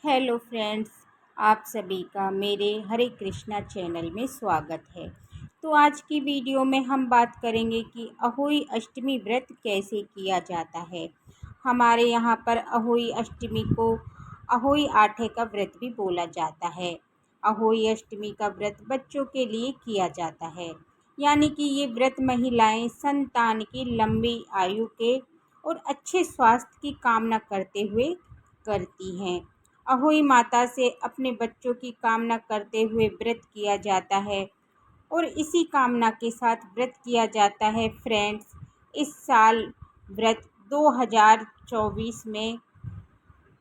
Hello friends, आप सभी का मेरे हरे कृष्णा चैनल में स्वागत है। तो आज की वीडियो में हम बात करेंगे कि अहोई अष्टमी व्रत कैसे किया जाता है। हमारे यहाँ पर अहोई अष्टमी को अहोई आठे का व्रत भी बोला जाता है। अहोई अष्टमी का व्रत बच्चों के लिए किया जाता है, यानी कि ये व्रत महिलाएं संतान की लंबी आयु के और अच्छे स्वास्थ्य की कामना करते हुए करती हैं। अहोई माता से अपने बच्चों की कामना करते हुए व्रत किया जाता है और इसी कामना के साथ व्रत किया जाता है। फ्रेंड्स, इस साल व्रत 2024 में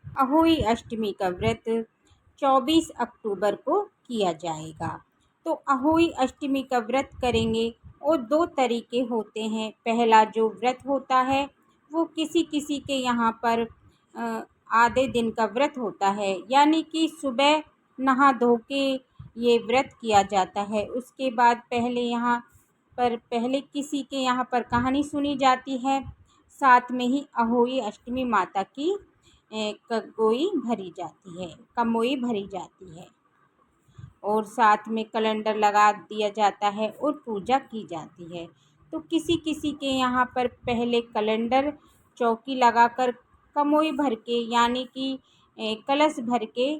अहोई अष्टमी का व्रत 24 अक्टूबर को किया जाएगा। तो अहोई अष्टमी का व्रत करेंगे और दो तरीके होते हैं। पहला जो व्रत होता है वो किसी किसी के यहाँ पर आधे दिन का व्रत होता है, यानी कि सुबह नहा धो के ये व्रत किया जाता है। उसके बाद पहले किसी के यहाँ पर कहानी सुनी जाती है, साथ में ही अहोई अष्टमी माता की कमोई भरी जाती है और साथ में कैलेंडर लगा दिया जाता है और पूजा की जाती है। तो किसी किसी के यहाँ पर पहले कैलेंडर चौकी लगाकर कमोई भर के, यानी कि कलश भर के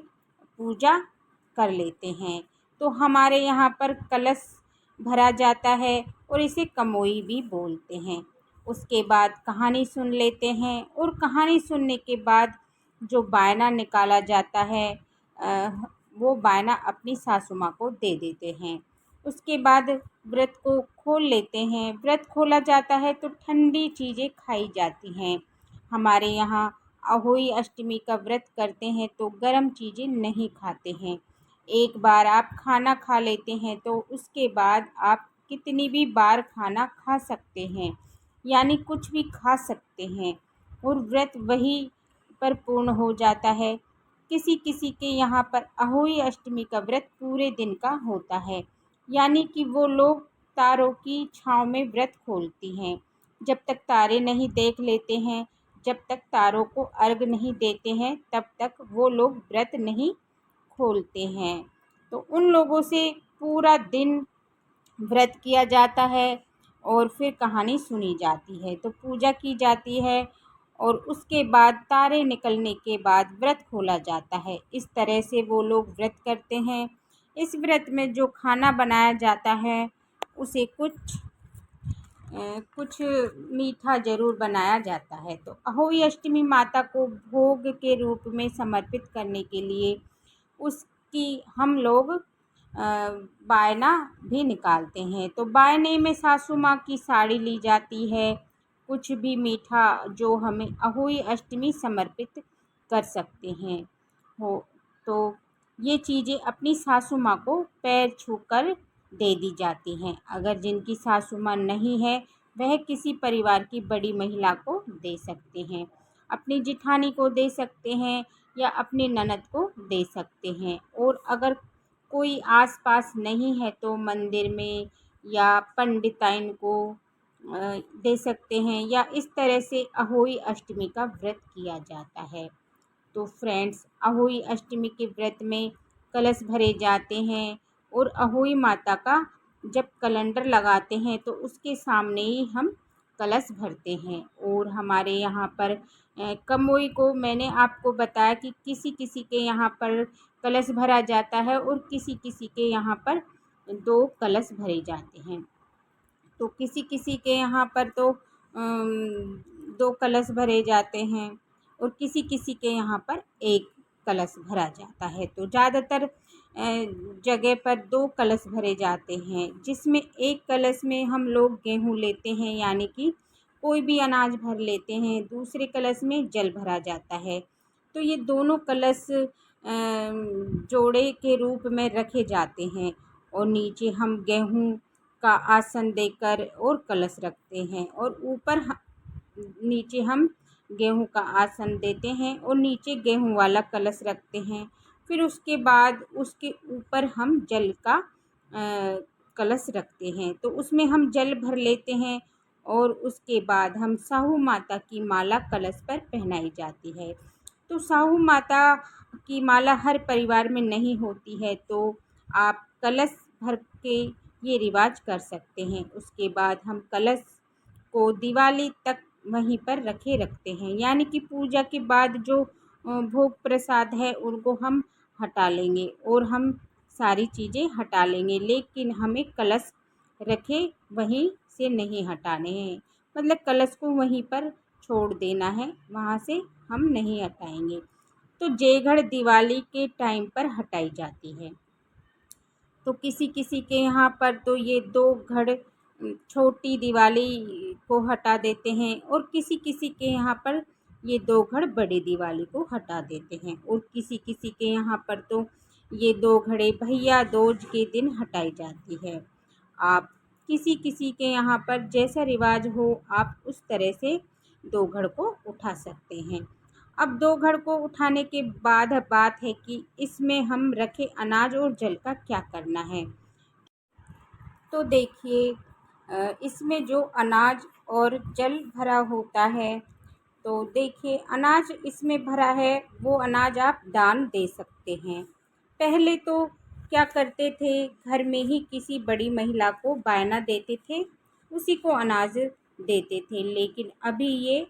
पूजा कर लेते हैं। तो हमारे यहाँ पर कलश भरा जाता है और इसे कमोई भी बोलते हैं। उसके बाद कहानी सुन लेते हैं और कहानी सुनने के बाद जो बायना निकाला जाता है वो बायना अपनी सासू माँ को दे देते हैं। उसके बाद व्रत को खोल लेते हैं। व्रत खोला जाता है तो ठंडी चीज़ें खाई जाती हैं। हमारे यहाँ अहोई अष्टमी का व्रत करते हैं तो गर्म चीज़ें नहीं खाते हैं। एक बार आप खाना खा लेते हैं तो उसके बाद आप कितनी भी बार खाना खा सकते हैं, यानी कुछ भी खा सकते हैं और व्रत वही पर पूर्ण हो जाता है। किसी किसी के यहाँ पर अहोई अष्टमी का व्रत पूरे दिन का होता है, यानी कि वो लोग तारों की छाँव में व्रत खोलती हैं। जब तक तारे नहीं देख लेते हैं, जब तक तारों को अर्घ नहीं देते हैं, तब तक वो लोग व्रत नहीं खोलते हैं। तो उन लोगों से पूरा दिन व्रत किया जाता है और फिर कहानी सुनी जाती है, तो पूजा की जाती है और उसके बाद तारे निकलने के बाद व्रत खोला जाता है। इस तरह से वो लोग व्रत करते हैं। इस व्रत में जो खाना बनाया जाता है उसे कुछ मीठा ज़रूर बनाया जाता है। तो अहोई अष्टमी माता को भोग के रूप में समर्पित करने के लिए उसकी हम लोग बायना भी निकालते हैं। तो बायने में सासू माँ की साड़ी ली जाती है, कुछ भी मीठा जो हमें अहोई अष्टमी समर्पित कर सकते हैं हो। तो ये चीज़ें अपनी सासू माँ को पैर छूकर दे दी जाती हैं। अगर जिनकी सासू माँ नहीं है वह किसी परिवार की बड़ी महिला को दे सकते हैं, अपनी जिठानी को दे सकते हैं या अपनी ननद को दे सकते हैं। और अगर कोई आसपास नहीं है तो मंदिर में या पंडिताइन को दे सकते हैं, या इस तरह से अहोई अष्टमी का व्रत किया जाता है। तो फ्रेंड्स, अहोई अष्टमी के व्रत में कलश भरे जाते हैं और अहोई माता का जब कैलेंडर लगाते हैं तो उसके सामने ही हम कलश भरते हैं। और हमारे यहाँ पर कमोई को मैंने आपको बताया कि किसी किसी के यहाँ पर कलश भरा जाता है और किसी किसी के यहाँ पर 2 कलश भरे जाते हैं। तो किसी किसी के यहाँ पर तो 2 कलश भरे जाते हैं और किसी किसी के यहाँ पर 1 कलश भरा जाता है। तो ज़्यादातर जगह पर 2 कलश भरे जाते हैं, जिसमें 1 कलश में हम लोग गेहूँ लेते हैं, यानी कि कोई भी अनाज भर लेते हैं। दूसरे कलश में जल भरा जाता है। तो ये दोनों कलश जोड़े के रूप में रखे जाते हैं और नीचे हम गेहूँ का आसन देकर और कलश रखते हैं और नीचे हम गेहूं का आसन देते हैं और नीचे गेहूं वाला कलश रखते हैं। फिर उसके बाद उसके ऊपर हम जल का कलश रखते हैं, तो उसमें हम जल भर लेते हैं और उसके बाद हम साहू माता की माला कलश पर पहनाई जाती है। तो साहू माता की माला हर परिवार में नहीं होती है तो आप कलश भर के ये रिवाज कर सकते हैं। उसके बाद हम कलश को दिवाली तक वहीं पर रखते हैं, यानी कि पूजा के बाद जो भोग प्रसाद है उनको हम हटा लेंगे और हम सारी चीज़ें हटा लेंगे, लेकिन हमें कलश रखे वहीं से नहीं हटाने हैं। मतलब कलश को वहीं पर छोड़ देना है, वहाँ से हम नहीं हटाएंगे। तो जेघड़ दिवाली के टाइम पर हटाई जाती है। तो किसी किसी के यहाँ पर तो ये 2 घड़ छोटी दिवाली को हटा देते हैं और किसी किसी के यहाँ पर ये 2 घड़ बड़ी दिवाली को हटा देते हैं और किसी किसी के यहाँ पर तो ये 2 घड़े भैया दूज के दिन हटाई जाती है। आप किसी किसी के यहाँ पर जैसा रिवाज हो आप उस तरह से 2 घड़ को उठा सकते हैं। अब 2 घड़ को उठाने के बाद बात है कि इसमें हम रखे अनाज और जल का क्या करना है। तो देखिए, इसमें जो अनाज और जल भरा होता है, तो देखिए अनाज इसमें भरा है वो अनाज आप दान दे सकते हैं। पहले तो क्या करते थे, घर में ही किसी बड़ी महिला को बायना देते थे, उसी को अनाज देते थे, लेकिन अभी ये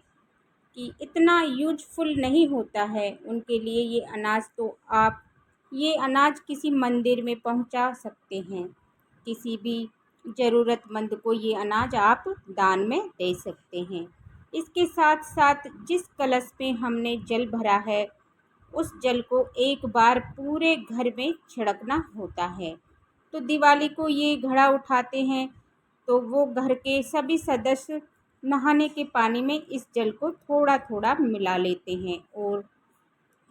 कि इतना यूज़फुल नहीं होता है उनके लिए ये अनाज, तो आप ये अनाज किसी मंदिर में पहुंचा सकते हैं। किसी भी ज़रूरतमंद को ये अनाज आप दान में दे सकते हैं। इसके साथ साथ जिस कलश में हमने जल भरा है उस जल को एक बार पूरे घर में छिड़कना होता है। तो दिवाली को ये घड़ा उठाते हैं तो वो घर के सभी सदस्य नहाने के पानी में इस जल को थोड़ा थोड़ा मिला लेते हैं और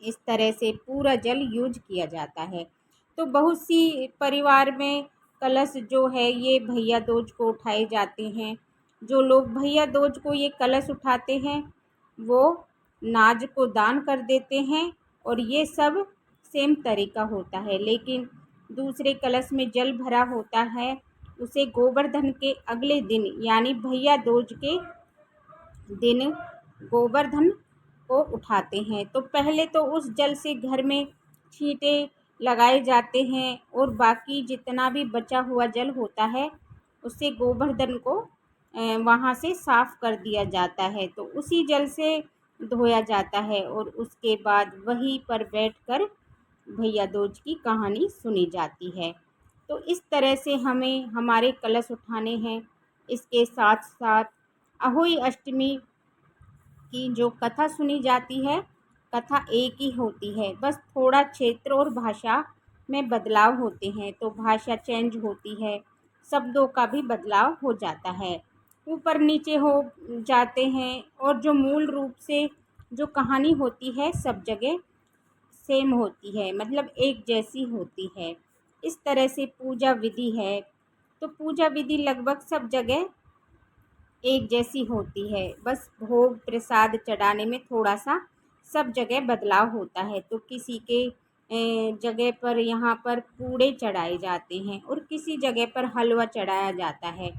इस तरह से पूरा जल यूज किया जाता है। तो बहुत सी परिवार में कलश जो है ये भैया दूज को उठाए जाते हैं। जो लोग भैया दूज को ये कलश उठाते हैं वो नाज को दान कर देते हैं और ये सब सेम तरीका होता है। लेकिन दूसरे कलश में जल भरा होता है उसे गोवर्धन के अगले दिन यानी भैया दूज के दिन गोवर्धन को उठाते हैं। तो पहले तो उस जल से घर में छींटे लगाए जाते हैं और बाकी जितना भी बचा हुआ जल होता है उससे गोवर्धन को वहाँ से साफ़ कर दिया जाता है। तो उसी जल से धोया जाता है और उसके बाद वहीं पर बैठकर भैया दूज की कहानी सुनी जाती है। तो इस तरह से हमें हमारे कलश उठाने हैं। इसके साथ साथ अहोई अष्टमी की जो कथा सुनी जाती है, कथा एक ही होती है, बस थोड़ा क्षेत्र और भाषा में बदलाव होते हैं। तो भाषा चेंज होती है, शब्दों का भी बदलाव हो जाता है, ऊपर नीचे हो जाते हैं और जो मूल रूप से जो कहानी होती है सब जगह सेम होती है, मतलब एक जैसी होती है। इस तरह से पूजा विधि है। तो पूजा विधि लगभग सब जगह एक जैसी होती है, बस भोग प्रसाद चढ़ाने में थोड़ा सा सब जगह बदलाव होता है। तो किसी के जगह पर यहाँ पर पूड़े चढ़ाए जाते हैं और किसी जगह पर हलवा चढ़ाया जाता है।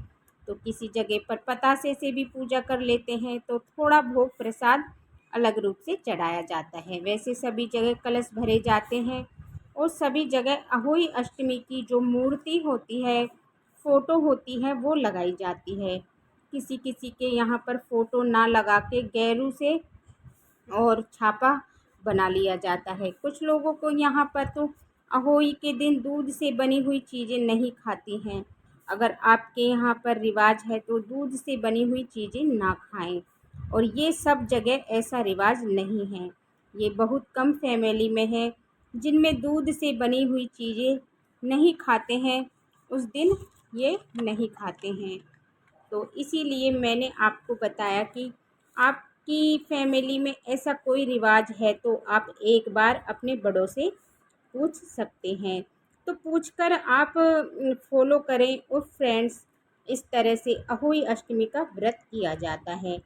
तो किसी जगह पर पतासे से भी पूजा कर लेते हैं, तो थोड़ा भोग प्रसाद अलग रूप से चढ़ाया जाता है। वैसे सभी जगह कलश भरे जाते हैं और सभी जगह अहोई अष्टमी की जो मूर्ति होती है, फ़ोटो होती है, वो लगाई जाती है। किसी किसी के यहाँ पर फ़ोटो ना लगा के गैरू से और छापा बना लिया जाता है। कुछ लोगों को यहाँ पर तो अहोई के दिन दूध से बनी हुई चीज़ें नहीं खाती हैं। अगर आपके यहाँ पर रिवाज है तो दूध से बनी हुई चीज़ें ना खाएं, और ये सब जगह ऐसा रिवाज नहीं है। ये बहुत कम फैमिली में है जिनमें दूध से बनी हुई चीज़ें नहीं खाते हैं, उस दिन ये नहीं खाते हैं। तो इसीलिए मैंने आपको बताया कि आपकी फैमिली में ऐसा कोई रिवाज है तो आप एक बार अपने बड़ों से पूछ सकते हैं। तो पूछकर आप फॉलो करें। और फ्रेंड्स, इस तरह से अहोई अष्टमी का व्रत किया जाता है।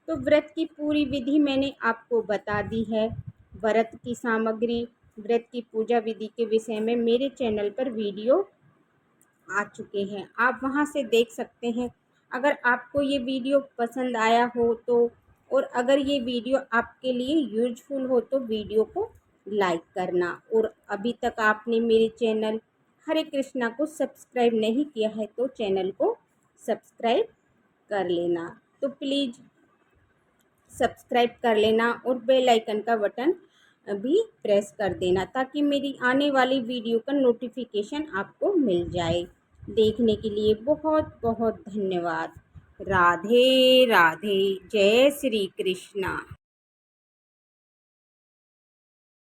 तो व्रत की पूरी विधि मैंने आपको बता दी है। व्रत की सामग्री, व्रत की पूजा विधि के विषय में मेरे चैनल पर वीडियो आ चुके हैं, आप वहां से देख सकते हैं। अगर आपको ये वीडियो पसंद आया हो तो, और अगर ये वीडियो आपके लिए यूजफुल हो तो वीडियो को लाइक करना। और अभी तक आपने मेरे चैनल हरे कृष्णा को सब्सक्राइब नहीं किया है तो चैनल को सब्सक्राइब कर लेना। तो प्लीज़ सब्सक्राइब कर लेना और बेल आइकन का बटन भी प्रेस कर देना ताकि मेरी आने वाली वीडियो का नोटिफिकेशन आपको मिल जाए। देखने के लिए बहुत बहुत धन्यवाद। राधे राधे। जय श्री कृष्णा।